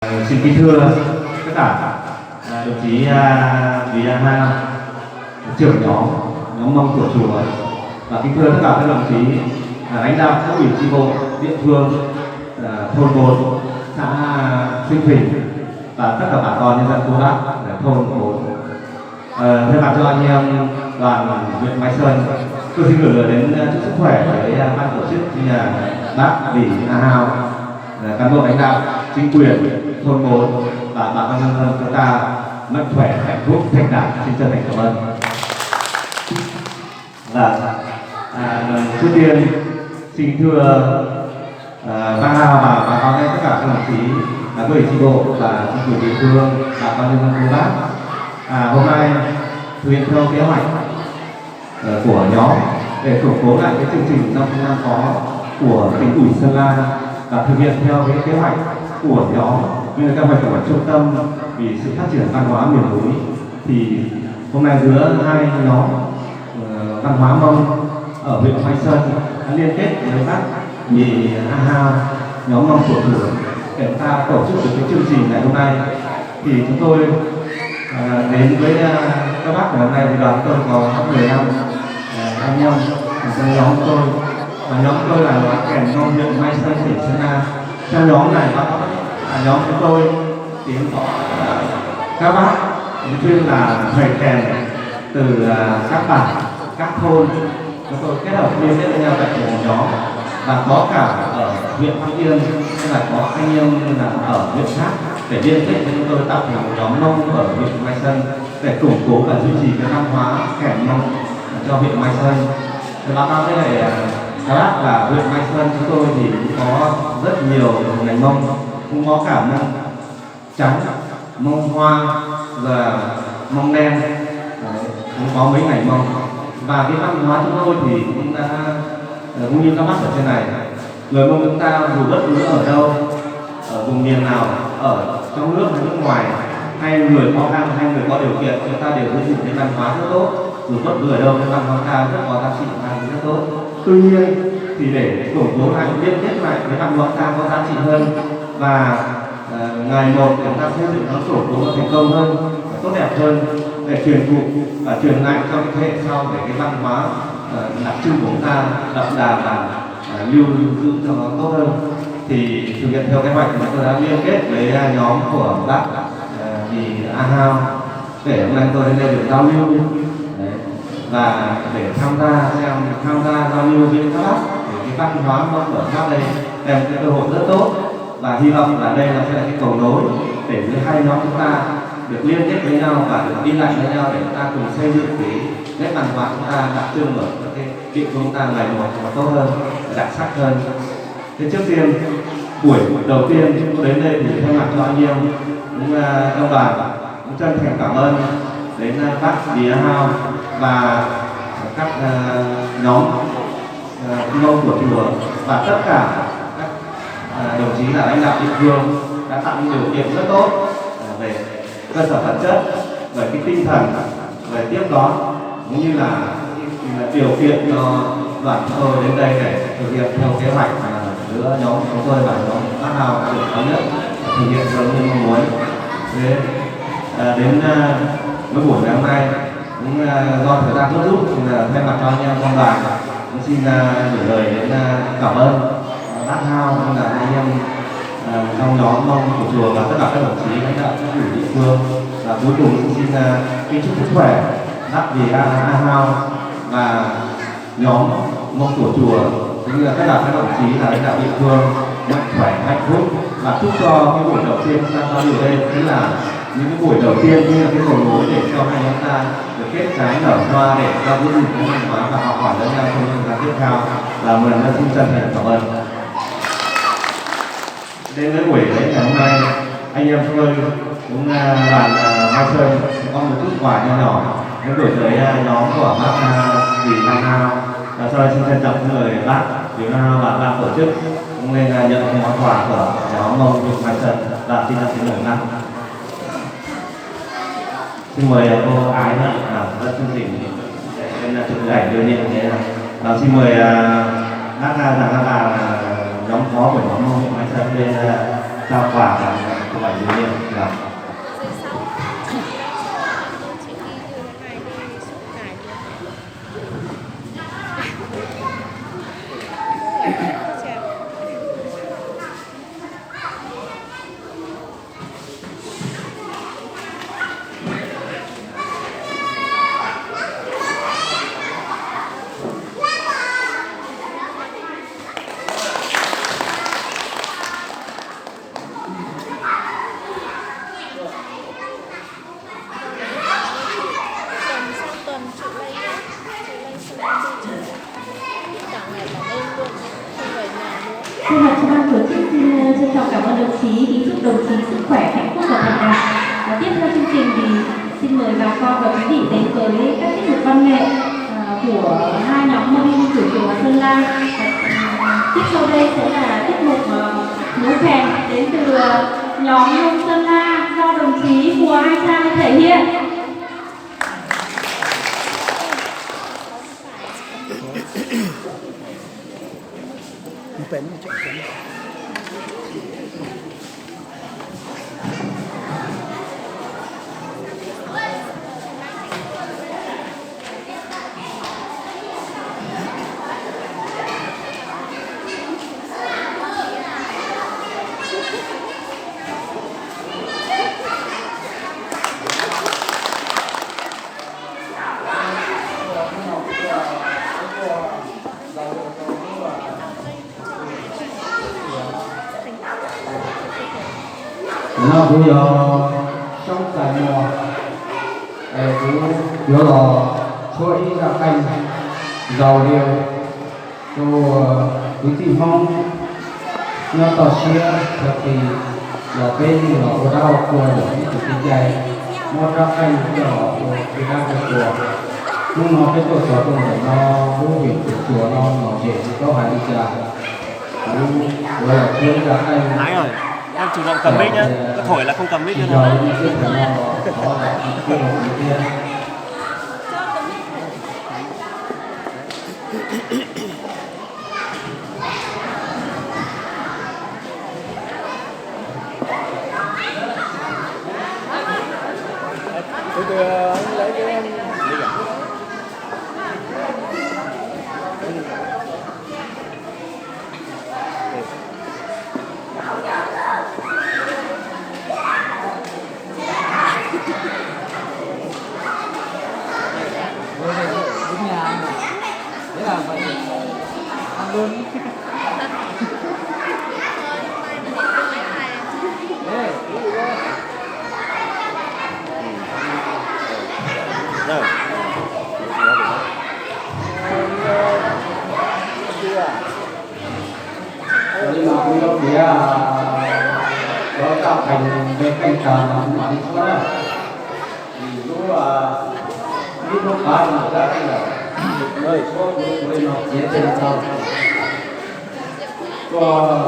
Xin kính thưa tất cả đồng chí Vì Hà, trưởng nhóm mông của chùa, và kính thưa tất cả các đồng chí lãnh đạo các ủy chi bộ địa phương, thôn 4, xã Sinh Phình và tất cả bà con nhân dân cô bác ở thôn 4. Thay mặt cho anh em đoàn huyện Mai Sơn, tôi xin gửi lời đến chúc sức khỏe với ban tổ chức như là bác Vì Hà, cán bộ lãnh đạo chính quyền thôn 4 và bà con nhân dân chúng ta mạnh khỏe, hạnh phúc, thành đạt. Xin chân thành cảm ơn. Và trước tiên xin thưa bác Hào và bà con tất cả các đồng chí các ủy chi bộ và chính quyền địa phương, bà con nhân dân cô bác, hôm nay thực hiện theo kế hoạch của nhóm để củng cố lại cái chương trình 5 có của tỉnh ủy Sơn La và thực hiện theo cái kế hoạch của nhóm như là kế hoạch của trung tâm vì sự phát triển văn hóa miền núi. Thì hôm nay giữa hai nhóm văn hóa Mông ở huyện Mai Sơn đã liên kết với bác Vì Hà, nhóm Mông của chùa để chúng ta tổ chức được cái chương trình ngày hôm nay. Thì chúng tôi đến với các bác ngày hôm nay thì đoàn tôi có 15 anh em trong nhóm tôi, và nhóm tôi là nhóm kèn Mông huyện Mai Sơn tỉnh Sơn La. Trong nhóm này nhóm chúng tôi thì có các bác chuyên là thầy kèn từ các bản, các thôn. Chúng tôi kết hợp liên kết với nhau tại một nhóm, và có cả ở huyện Phú Yên, nên là có anh em là ở huyện khác để liên kết với chúng tôi tạo thành một nhóm Mông ở huyện Mai Sơn để củng cố và duy trì cái văn hóa kèn Mông cho huyện Mai Sơn. Thì báo cáo với lại các bác là huyện Mai Sơn chúng tôi thì cũng có rất nhiều ngành Mông, cũng có cả Mông trắng, Mông hoa và Mông đen, cũng có mấy ngành Mông. Và cái văn hóa chúng tôi thì cũng đã cũng như các bác ở trên này, người Mông chúng ta dù bất cứ ở đâu, ở vùng miền nào, ở trong nước hay nước ngoài, hay người khó khăn hay người có điều kiện, chúng ta đều giữ gìn cái văn hóa rất tốt. Dù bất cứ ở đâu cái văn hóa ta rất có giá trị và rất tốt. Tuy nhiên thì để củng cố lại, liên kết lại cái văn hóa ta có giá trị hơn, và ngày một chúng ta xây dựng nó củng cố và thành công hơn, tốt đẹp hơn, để truyền thụ và truyền lại cho cái thế hệ sau để cái văn hóa đặc trưng của chúng ta đậm đà và lưu giữ cho nó tốt hơn. Thì thực hiện theo kế hoạch mà tôi đã liên kết với nhóm của bác Vì Hà để hôm nay tôi đến đây được giao lưu. Đấy. Và để tham gia giao lưu với các bác để cái văn hóa Mông ở khác đây đem cái cơ hội rất tốt, và hy vọng là đây là sẽ là cái cầu nối để với hai nhóm chúng ta được liên kết với nhau và được đi lại với nhau để chúng ta cùng xây dựng cái nét văn hóa chúng ta đặc trưng ở cái địa phương chúng ta ngày một và tốt hơn, đặc sắc hơn. Thế trước tiên buổi đầu tiên chúng tôi đến đây thì thay mặt cho anh em cũng trong đoàn cũng chân thành cảm ơn đến bác Vì Hà và các nhóm Mông của chùa và tất cả các đồng chí là lãnh đạo địa phương đã tạo những điều kiện rất tốt về cơ sở vật chất, về cái tinh thần, về tiếp đón, cũng như là điều kiện cho đoàn chúng tôi đến đây để thực hiện theo kế hoạch giữa nhóm chúng tôi và nhóm bác Hào được thống nhất thực hiện giống như mong muốn. Thế đến với buổi ngày hôm nay cũng do thời gian rút thì thay mặt cho anh em trong đoàn cũng xin gửi lời đến cảm ơn bác Hào cũng là anh em trong nhóm Mông của chùa và tất cả các đồng chí lãnh đạo các ủy địa phương. Và cuối cùng xin kính chúc sức khỏe bác Vì Hà và nhóm Mông của chùa cũng như là tất cả các đồng chí là lãnh đạo địa phương mạnh khỏe, hạnh phúc, và chúc cho cái buổi đầu tiên chúng ta giao lưu đây chính là những cái buổi đầu tiên như là cái cầu nối để cho hai chúng ta được kết trái nở hoa để giao giữ gìn cái văn hóa và học hỏi lẫn nhau trong những tháng tiếp theo. Là mình đã xin chân thành cảm ơn. Đến với buổi lễ ngày hôm nay, anh em chúng tôi cũng đoàn Mai Sơn có một chút quà nho nhỏ đến gửi tới nhóm của bác Vì Hà. Và sau đây xin trân trọng mời bác Vì Hà và ban tổ chức cũng lên nhận món quà của nhóm Mông huyện Mai Sơn. Và xin mời bác. Xin mời cô Ái rất chương trình lên chụp ảnh lưu niệm thế nào. Xin mời bác rằng là nhóm phó của nhóm Mông huyện Mai Sơn lên trao quà của bạn nhiều nhiều. Dạ. Thay mặt cho ban tổ chức xin trân trọng cảm ơn đồng chí, kính chúc đồng chí sức khỏe, hạnh phúc và thành đạt. Và tiếp theo chương trình thì xin mời bà con và quý vị đến với các tiết mục văn nghệ của hai nhóm mô hình của chùa Sơn La. Tiếp sau đây sẽ là tiết mục múa kèn đến từ nhóm Nông Sơn La do đồng chí Mùa Hai Trang thể hiện. Nó cũng do trong tài mò cũng do là chuỗi ra canh giàu điều rồi quý thị phong nó tỏ xia thì là bên là của đau của những cái dày một ra canh của cái đau của nhưng nó cái tổ số của nó cũng bị của nó dễ có phải đi ra rồi chuỗi ra canh Ái rồi, em chủ động cầm mic nhá, cứ thổi là không cầm mic nữa. Anh lấy cái em đúng nhà thế là vậy ăn luôn Rồi. Nhưng mà cũng có phía có tạo thành về canh tàn mà đi xuống đó thì lúc biết lúc bán mà ra cái là nơi số người nó dễ trên sau có